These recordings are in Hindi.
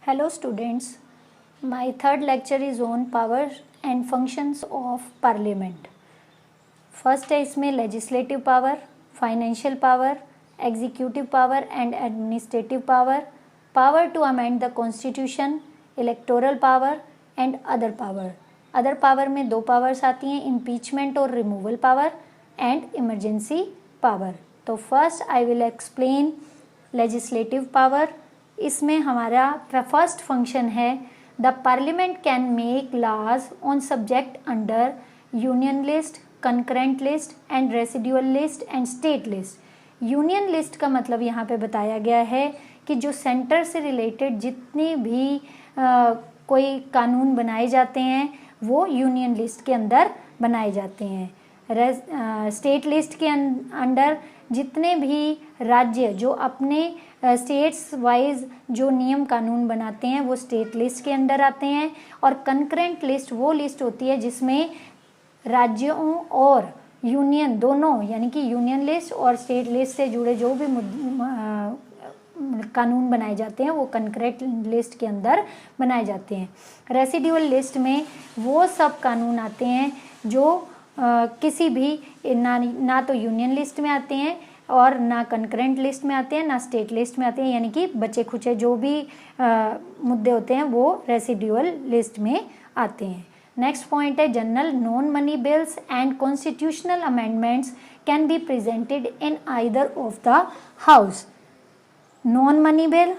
Hello students, my third lecture is on power and functions of parliament. First है इसमें legislative power, financial power, executive power and administrative power, power to amend the constitution, electoral power and other power. Other power में दो पावर्स आती हैं, इम्पीचमेंट और removal power and emergency power. तो first I will explain legislative power. इसमें हमारा फर्स्ट फंक्शन है the parliament can make laws on subject under union list, concurrent list and residual list and state list. Union list का मतलब यहाँ पे बताया गया है कि जो सेंटर से रिलेटेड जितने भी कोई कानून बनाए जाते हैं वो यूनियन लिस्ट के अंदर बनाए जाते हैं. स्टेट लिस्ट के अंडर जितने भी राज्य जो अपने स्टेट्स वाइज जो नियम कानून बनाते हैं वो स्टेट लिस्ट के अंडर आते हैं. और कंकरेंट लिस्ट वो लिस्ट होती है जिसमें राज्यों और यूनियन दोनों यानी कि यूनियन लिस्ट और स्टेट लिस्ट से जुड़े जो भी कानून बनाए जाते हैं वो कंकरेंट लिस्ट के अंदर बनाए जाते हैं. रेसिडुअल लिस्ट में वो सब कानून आते हैं जो किसी भी ना तो यूनियन लिस्ट में आते हैं और ना कंकरेंट लिस्ट में आते हैं ना स्टेट लिस्ट में आते हैं, यानी कि बचे खुचे जो भी मुद्दे होते हैं वो रेसिडुअल लिस्ट में आते हैं. नेक्स्ट पॉइंट है general non money bills and constitutional amendments can be presented in either of the house. Non money bill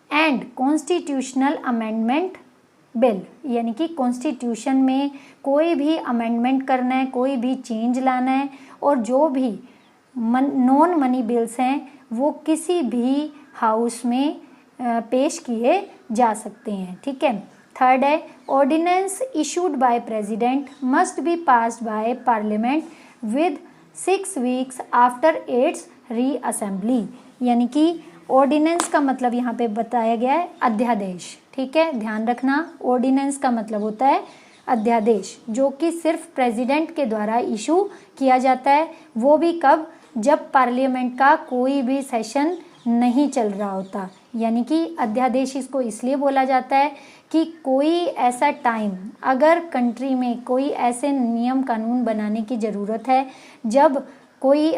and constitutional amendment bill यानी कि कॉन्स्टिट्यूशन में कोई भी अमेंडमेंट करना है, कोई भी चेंज लाना है, और जो भी नॉन मनी बिल्स हैं वो किसी भी हाउस में पेश किए जा सकते हैं. ठीक है. थर्ड है ordinance issued by president must be passed by parliament with 6 weeks after its reassembly. यानी कि ऑर्डिनेंस का मतलब यहाँ पे बताया गया है अध्यादेश. ठीक है, ध्यान रखना, ऑर्डिनेंस का मतलब होता है अध्यादेश जो कि सिर्फ प्रेसिडेंट के द्वारा इशू किया जाता है. वो भी कब? जब पार्लियामेंट का कोई भी सेशन नहीं चल रहा होता. यानी कि अध्यादेश इसको इसलिए बोला जाता है कि कोई ऐसा टाइम अगर कंट्री में कोई ऐसे नियम कानून बनाने की ज़रूरत है जब कोई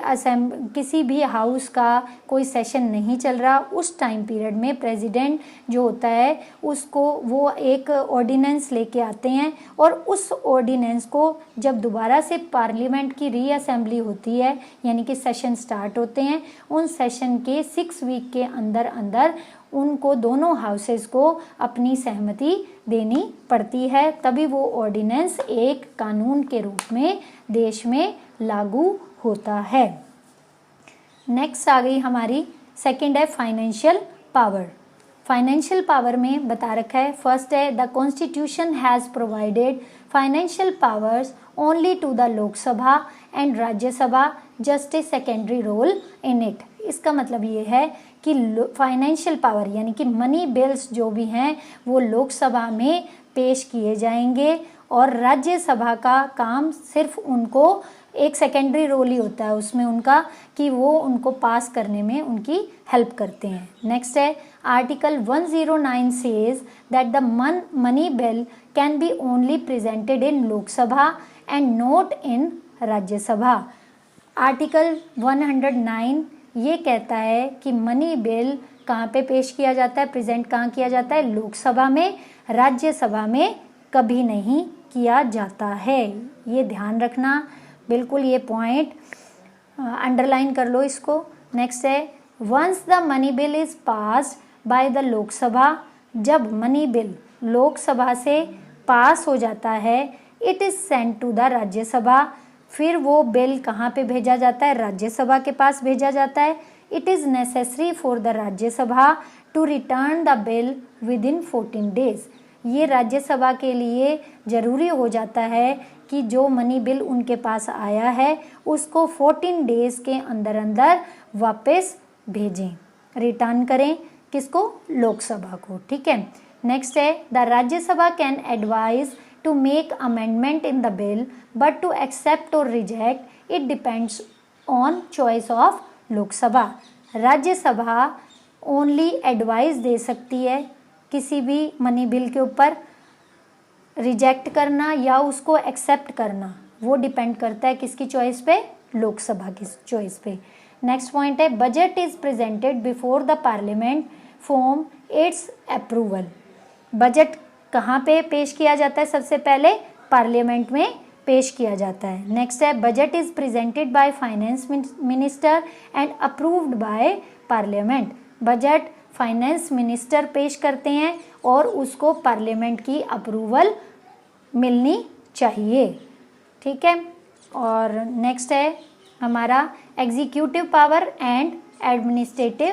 किसी भी हाउस का कोई सेशन नहीं चल रहा, उस टाइम पीरियड में प्रेसिडेंट जो होता है उसको वो एक ऑर्डिनेंस लेके आते हैं और उस ऑर्डिनेंस को जब दोबारा से पार्लियामेंट की रीअसेंबली होती है यानी कि सेशन स्टार्ट होते हैं, उन सेशन के 6 वीक के अंदर अंदर उनको दोनों हाउसेस को अपनी सहमति देनी पड़ती है, तभी वो ऑर्डिनेंस एक कानून के रूप में देश में लागू होता है. नेक्स्ट आ गई हमारी सेकंड है फाइनेंशियल पावर. फाइनेंशियल पावर में बता रखा है फर्स्ट है the constitution has provided financial powers only to the Lok Sabha and Rajya Sabha just a secondary role in it. इसका मतलब ये है कि फाइनेंशियल पावर यानी कि मनी बिल्स जो भी हैं वो लोकसभा में पेश किए जाएंगे और राज्यसभा का काम सिर्फ उनको एक सेकेंडरी रोल ही होता है उसमें उनका कि वो उनको पास करने में उनकी हेल्प करते हैं. नेक्स्ट है article 109 says that the money bill can be only presented in Lok Sabha and not in Rajya Sabha. Article 109 ये कहता है कि मनी बिल कहाँ पे पेश किया जाता है, प्रेजेंट कहाँ किया जाता है? लोकसभा में, राज्यसभा में कभी नहीं किया जाता है. ये ध्यान रखना, बिल्कुल ये पॉइंट अंडरलाइन कर लो इसको. नेक्स्ट है once the money bill is passed by the Lok Sabha, जब मनी बिल लोकसभा से पास हो जाता है, it is sent to the Rajya Sabha. फिर वो बिल कहाँ पे भेजा जाता है? राज्यसभा के पास भेजा जाता है. It is necessary for the Rajya Sabha to return the bill within 14 days. ये राज्यसभा के लिए ज़रूरी हो जाता है कि जो मनी बिल उनके पास आया है उसको 14 डेज के अंदर अंदर वापस भेजें, रिटर्न करें. किसको? लोकसभा को. ठीक है. नेक्स्ट है the Rajya Sabha can advise to make amendment in the bill but to accept or reject it depends on choice of Lok Sabha. Rajya Sabha only advice दे सकती है किसी भी मनी बिल के ऊपर रिजेक्ट करना या उसको एक्सेप्ट करना, वो डिपेंड करता है किसकी चॉइस पे, लोकसभा की चॉइस पे। नेक्स्ट पॉइंट है budget is presented before the parliament for its approval. Budget कहाँ पे पेश किया जाता है, सबसे पहले पार्लियामेंट में पेश किया जाता है। नेक्स्ट है budget is presented by finance minister and approved by parliament. Budget finance minister पेश करते हैं और उसको पार्लियामेंट की अप्रूवल मिलनी चाहिए, ठीक है। और नेक्स्ट है हमारा executive power and administrative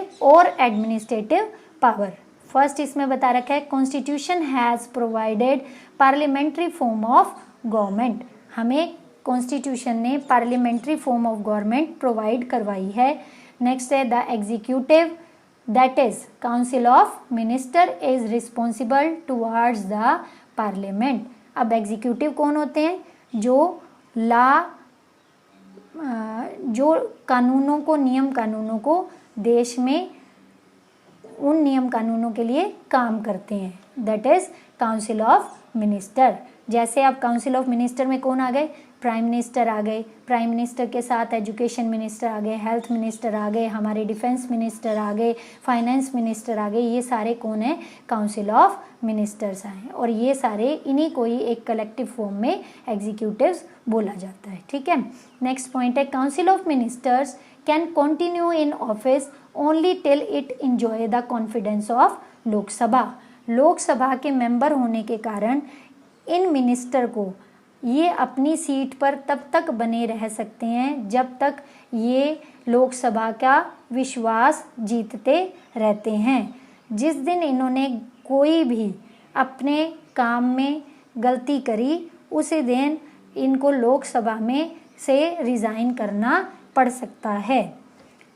power. First इसमें बता रखा है constitution has provided parliamentary form of government. हमें कॉन्स्टिट्यूशन ने parliamentary form of government provide करवाई है। नेक्स्ट है the executive that is council of minister is responsible towards the parliament. अब एग्जीक्यूटिव कौन होते हैं, जो कानूनों को, नियम कानूनों को देश में उन नियम कानूनों के लिए काम करते हैं, that is council of minister. जैसे अब काउंसिल ऑफ मिनिस्टर में कौन आ गए, प्राइम मिनिस्टर आ गए, प्राइम मिनिस्टर के साथ एजुकेशन मिनिस्टर आ गए, हेल्थ मिनिस्टर आ गए, हमारे डिफेंस मिनिस्टर आ गए, फाइनेंस मिनिस्टर आ गए, ये सारे कौन है, काउंसिल ऑफ मिनिस्टर्स आए और ये सारे इन्हीं को ही एक कलेक्टिव फॉर्म में एग्जीक्यूटिव्स बोला जाता है, ठीक है। नेक्स्ट पॉइंट है council of ministers can continue in office only till it enjoy the confidence of Lok Sabha. Lok Sabha के मेंबर होने के कारण इन मिनिस्टर को ये अपनी सीट पर तब तक बने रह सकते हैं जब तक ये लोकसभा का विश्वास जीतते रहते हैं। जिस दिन इन्होंने कोई भी अपने काम में गलती करी उसी दिन इनको लोकसभा में से रिज़ाइन करना पड़ सकता है,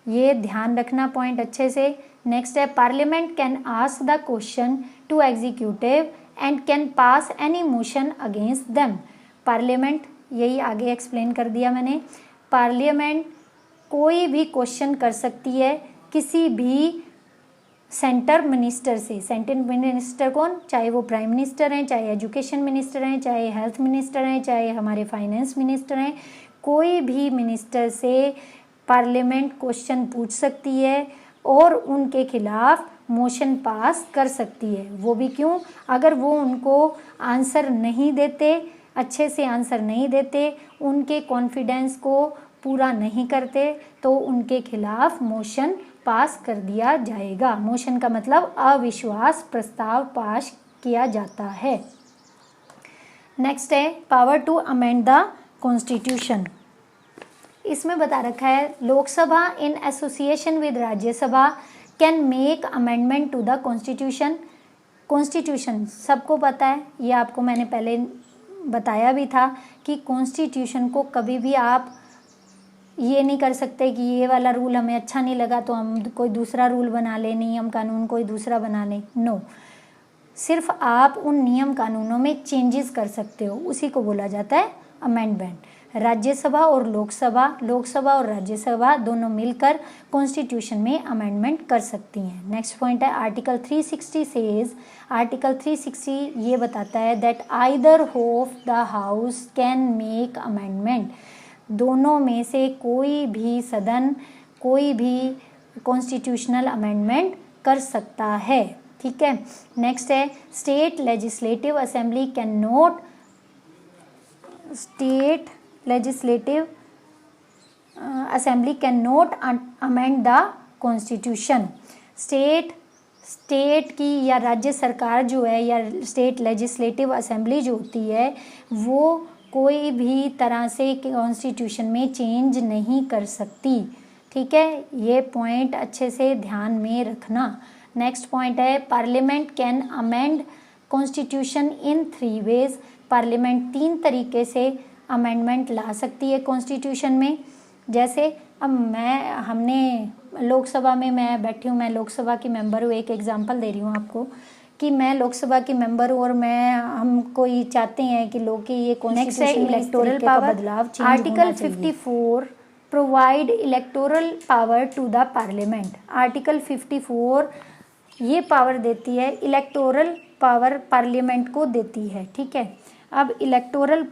ये ध्यान रखना पॉइंट अच्छे से। नेक्स्ट है parliament can ask the question to executive and can pass any motion against them. Parliament, यही आगे एक्सप्लेन कर दिया मैंने, पार्लियामेंट कोई भी क्वेश्चन कर सकती है किसी भी सेंटर मिनिस्टर से। सेंटर मिनिस्टर कौन, चाहे वो प्राइम मिनिस्टर हैं, चाहे एजुकेशन मिनिस्टर हैं, चाहे हेल्थ मिनिस्टर हैं, चाहे हमारे फाइनेंस मिनिस्टर हैं, कोई भी मिनिस्टर से पार्लियामेंट क्वेश्चन पूछ सकती है और उनके खिलाफ मोशन पास कर सकती है। वो भी क्यों, अगर वो उनको आंसर नहीं देते, अच्छे से आंसर नहीं देते, उनके कॉन्फिडेंस को पूरा नहीं करते, तो उनके खिलाफ मोशन पास कर दिया जाएगा। मोशन का मतलब अविश्वास प्रस्ताव पास किया जाता है। नेक्स्ट है power to amend the constitution. इसमें बता रखा है Lok Sabha in association with Rajya Sabha can make amendment to the constitution. Constitution सबको पता है, ये आपको मैंने पहले बताया भी था कि कॉन्स्टिट्यूशन को कभी भी आप ये नहीं कर सकते कि ये वाला रूल हमें अच्छा नहीं लगा तो हम कोई दूसरा रूल बना लें, नियम कानून कोई दूसरा बना लें, नो। सिर्फ आप उन नियम कानूनों में चेंजेस कर सकते हो, उसी को बोला जाता है अमेंडमेंट। राज्यसभा और लोकसभा और राज्यसभा दोनों मिलकर कॉन्स्टिट्यूशन में अमेंडमेंट कर सकती हैं। नेक्स्ट पॉइंट है आर्टिकल 360 सेज, आर्टिकल 360 ये बताता है that either of the house can make amendment. दोनों में से कोई भी सदन कोई भी कॉन्स्टिट्यूशनल अमेंडमेंट कर सकता है, ठीक है। नेक्स्ट है state legislative assembly can not, state legislative assembly can not amend the constitution. State की या राज्य सरकार जो है या स्टेट लेजिस्लेटिव असेंबली जो होती है वो कोई भी तरह से कॉन्स्टिट्यूशन में चेंज नहीं कर सकती, ठीक है। ये पॉइंट अच्छे से ध्यान में रखना। नेक्स्ट पॉइंट है parliament can amend constitution in 3 ways. Parliament 3 तरीके से अमेंडमेंट ला सकती है कॉन्स्टिट्यूशन में। जैसे अब हमने लोकसभा में मैं बैठी हूँ, मैं लोकसभा की मेंबर हूँ, एक एग्जांपल दे रही हूँ आपको कि मैं लोकसभा की मेंबर हूँ और हम कोई चाहते हैं कि लोग की ये कॉन्स्टिट्यूशन में इलेक्टोरल पावर बदलाव change article 54 provide electoral power to the parliament. Article 54 ये पावर देती है, इलेक्टोरल पावर पार्लियामेंट को देती है। ठीक है, अब इलेक्टोरल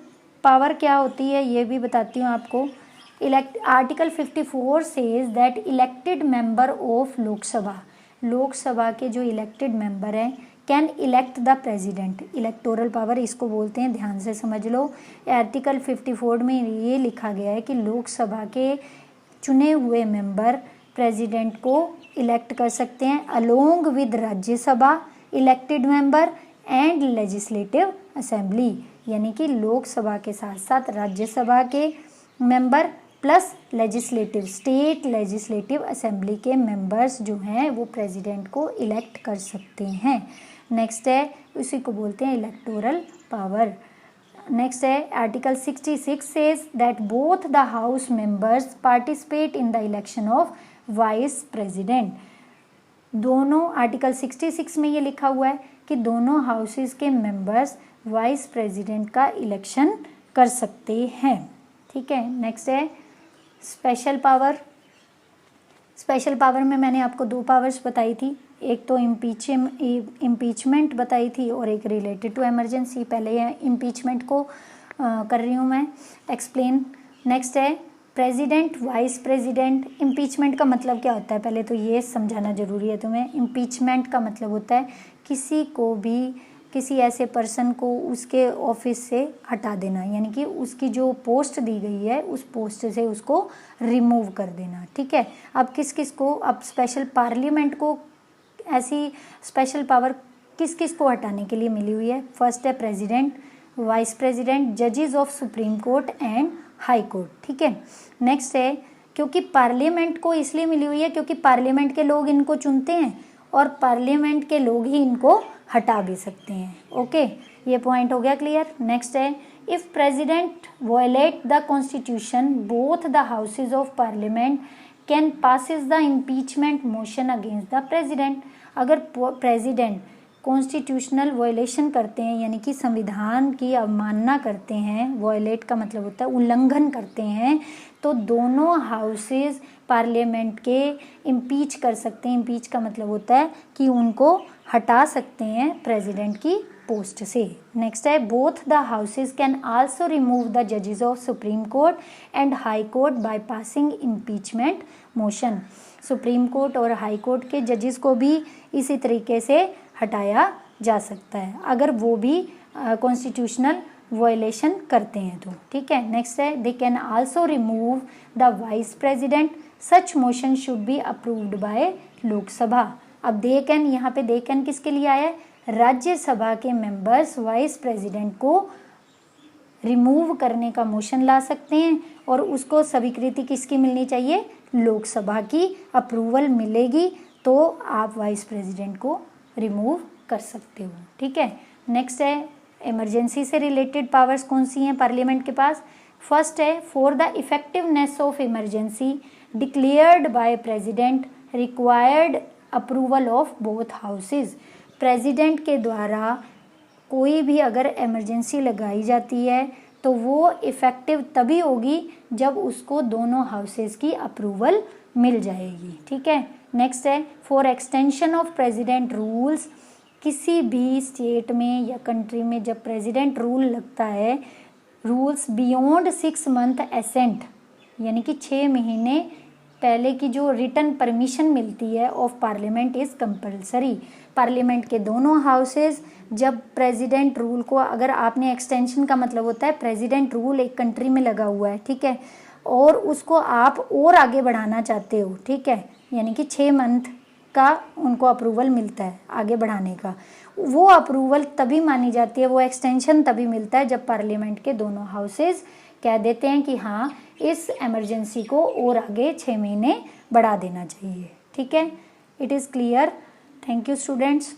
पावर क्या होती है ये भी बताती हूँ आपको। Article 54 says that elected member of Lok Sabha, Lok Sabha के जो इलेक्टेड मेंबर हैं can elect the president. Electoral power इसको बोलते हैं, ध्यान से समझ लो। आर्टिकल 54 में ये लिखा गया है कि लोकसभा के चुने हुए मेंबर प्रेसिडेंट को इलेक्ट कर सकते हैं along with Rajya Sabha elected member and legislative assembly, यानी कि लोकसभा के साथ साथ राज्यसभा के member plus legislative state legislative assembly के मेंबर्स जो हैं वो प्रेसिडेंट को इलेक्ट कर सकते हैं। नेक्स्ट है, उसी को बोलते हैं इलेक्टोरल पावर। नेक्स्ट है article 66 says that both the house members participate in the election of vice president. दोनों, आर्टिकल 66 में ये लिखा हुआ है कि दोनों हाउसेस के मेंबर्स वाइस प्रेसिडेंट का इलेक्शन कर सकते हैं। ठीक है, नेक्स्ट है स्पेशल पावर। स्पेशल पावर में मैंने आपको दो पावर्स बताई थी, एक तो इम्पीचमेंट बताई थी और एक रिलेटेड टू इमरजेंसी। पहले इम्पीचमेंट को कर रही हूँ मैं एक्सप्लेन। नेक्स्ट है प्रेसिडेंट वाइस प्रेसिडेंट। इम्पीचमेंट का मतलब क्या होता है पहले तो ये समझाना जरूरी है तुम्हें। इम्पीचमेंट का मतलब होता है किसी को भी, किसी ऐसे पर्सन को उसके ऑफिस से हटा देना, यानी कि उसकी जो पोस्ट दी गई है उस पोस्ट से उसको रिमूव कर देना। ठीक है, अब किस किस को, अब स्पेशल पार्लियामेंट को ऐसी स्पेशल पावर किस किस को हटाने के लिए मिली हुई है। फर्स्ट है प्रेसिडेंट, वाइस प्रेसिडेंट, जजेस of supreme court and high court. ठीक है, नेक्स्ट है क्योंकि पार्लियामेंट को इसलिए मिली हुई है क्योंकि पार्लियामेंट के लोग इनको चुनते हैं और पार्लियामेंट के लोग ही इनको हटा भी सकते हैं। ओके, ये पॉइंट हो गया क्लियर। नेक्स्ट है if president violate the constitution both the houses of parliament can passes the impeachment motion against the president. अगर प्रेसिडेंट कॉन्स्टिट्यूशनल वॉयलेशन करते हैं, यानी कि संविधान की अवमानना करते हैं, वॉयलेट का मतलब होता है उल्लंघन करते हैं, तो दोनों हाउसेज पार्लियामेंट के इम्पीच कर सकते हैं। इम्पीच का मतलब होता है कि उनको हटा सकते हैं प्रेसिडेंट की पोस्ट से। नेक्स्ट है both the houses can also remove the जजेस of supreme court and high court by passing impeachment motion. Supreme court और हाई कोर्ट के जजेस को भी इसी तरीके से हटाया जा सकता है अगर वो भी कॉन्स्टिट्यूशनल वायलेशन करते हैं तो। ठीक है, नेक्स्ट है they can also remove the vice president, such motion should be approved by Lok Sabha. अब दे कैन, यहाँ पे दे कैन किसके लिए आया है, राज्यसभा के मेंबर्स वाइस प्रेसिडेंट को रिमूव करने का मोशन ला सकते हैं और उसको स्वीकृति किसकी मिलनी चाहिए, लोकसभा की अप्रूवल मिलेगी तो आप वाइस प्रेसिडेंट को रिमूव कर सकते हो। ठीक है, नेक्स्ट है इमरजेंसी से रिलेटेड पावर्स कौन सी हैं पार्लियामेंट के पास। फर्स्ट है for the effectiveness of emergency declared by president required approval of both houses. President के द्वारा कोई भी अगर इमरजेंसी लगाई जाती है तो वो इफ़ेक्टिव तभी होगी जब उसको दोनों हाउसेस की अप्रूवल मिल जाएगी। ठीक है, नेक्स्ट है for extension of president rules. किसी भी स्टेट में या कंट्री में जब प्रेसिडेंट रूल लगता है, रूल्स बियॉन्ड 6 मंथ एसेंट, यानी कि 6 महीने पहले की जो रिटर्न परमिशन मिलती है of parliament is compulsory. Parliament के दोनों हाउसेज जब प्रेसिडेंट रूल को, अगर आपने एक्सटेंशन का मतलब होता है प्रेसिडेंट रूल एक कंट्री में लगा हुआ है, ठीक है, और उसको आप और आगे बढ़ाना चाहते हो, ठीक है, यानी कि 6 मंथ का उनको अप्रूवल मिलता है आगे बढ़ाने का, वो अप्रूवल तभी मानी जाती है, वो एक्सटेंशन तभी मिलता है जब पार्लियामेंट के दोनों हाउसेज कह देते हैं कि हाँ इस इमरजेंसी को और आगे 6 महीने बढ़ा देना चाहिए। ठीक है, it is clear. Thank you students.